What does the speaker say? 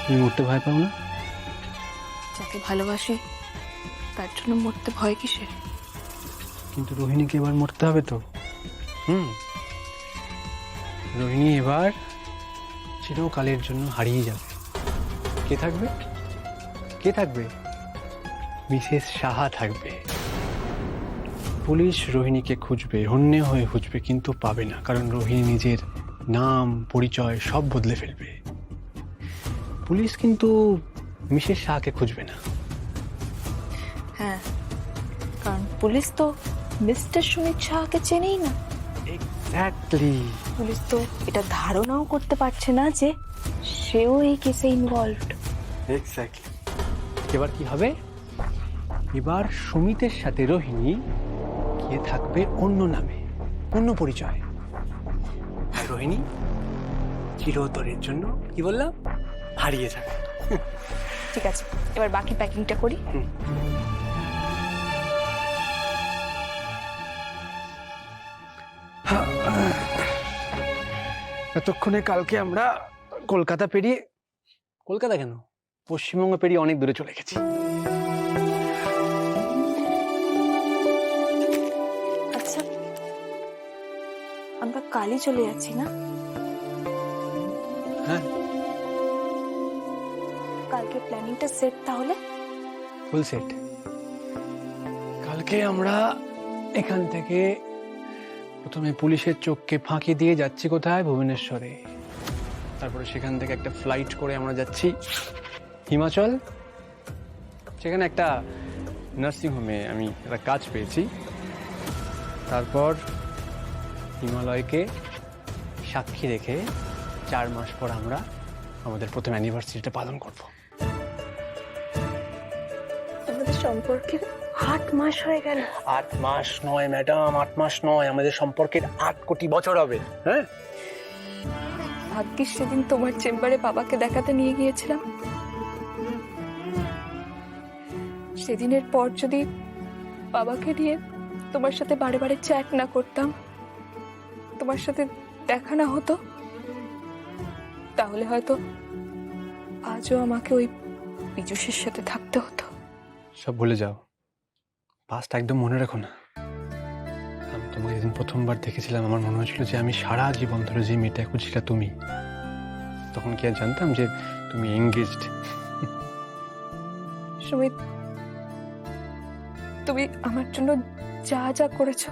তুমি মরতে ভয় পাও না? যাকে ভালোবাসি তার জন্য মরতে ভয় কিসের? কিন্তু রোহিণীকে এবার মরতে হবে তো। রোহিণী এবার চিরকালের জন্য হারিয়ে যাবে। কে থাকবে? কে থাকবে? মিসেস সাহা থাকবে। পুলিশ রোহিণীকে খুঁজবে, হন্যে হয়ে খুঁজবে, কিন্তু পাবে না, কারণ রোহিণী নিজের নাম পরিচয় সব বদলে ফেলবে। পুলিশ কিন্তু মিসেস শাহকে খুঁজবে না। হ্যাঁ, কারণ পুলিশ তো মিস্টার সুমিত শাহকে চেনেই না। এক্স্যাক্টলি। পুলিশ তো এটা ধারণাও করতে পারছে না যে সেও এই কেসে ইনভলভড। এক্স্যাক্টলি। এবার কি হবে? এবার সুমিতের সাথে রোহিণী গিয়ে থাকবে অন্য নামে, অন্য পরিচয়। আর রোহিণী চিরতরের জন্য, কি বললাম, হারিয়ে যাবে। ঠিক আছে, এবার বাকি প্যাকিংটা করি। এতক্ষণে কালকে আমরা কলকাতা পেরিয়ে, কলকাতা কেন, পশ্চিমবঙ্গ পেরিয়ে অনেক দূরে চলে গেছি। আচ্ছা, আমরা কালই চলে যাচ্ছি না? হ্যাঁ, কালকে প্ল্যানিংটা সেট তাহলে? Full set. কালকে আমরা এখান থেকে প্রথমে পুলিশের চোখকে ফাঁকি দিয়ে যাচ্ছি কোথায়? ভুবনেশ্বরে। তারপরে সেখান থেকে একটা ফ্লাইট করে আমরা যাচ্ছি হিমাচল। সেখানে একটা নার্সিংহোমে আমি একটা কাজ পেয়েছি। তারপর হিমালয়কে সাক্ষী রেখে 4 মাস পর আমরা আমাদের প্রথম অ্যানিভার্সারিটা পালন করব। আমাদের সম্পর্কে 8 মাস হয়ে গেল। 8 মাস নয় ম্যাডাম, 8 মাস নয়, আমাদের সম্পর্কের 8 কোটি বছর হবে। হ্যাঁ, ভাগ্যিস সেদিন তোমার চেম্বারে বাবাকে দেখাতে নিয়ে গিয়েছিলাম। সেদিনের পর যদি বাবাকে নিয়ে তোমার সাথে বারে বারে চ্যাট না করতাম, তোমার সাথে দেখা না হতো, তাহলে হয়তো আজও আমাকে ওই পীযূষের সাথে থাকতে হতো। সব ভুলে যাও, পাস্ট একদম মনে রাখো না। আমি তোমাকে যেদিন প্রথমবার দেখেছিলাম, আমার মনে হয়েছিল যে আমি সারা জীবন ধরে যে মেয়েটা খুঁজছিলাম তুমি। তখন কি আর জানতাম যে তুমি এঙ্গেজড? সুমিত, তুমি আমার জন্য যা যা করেছো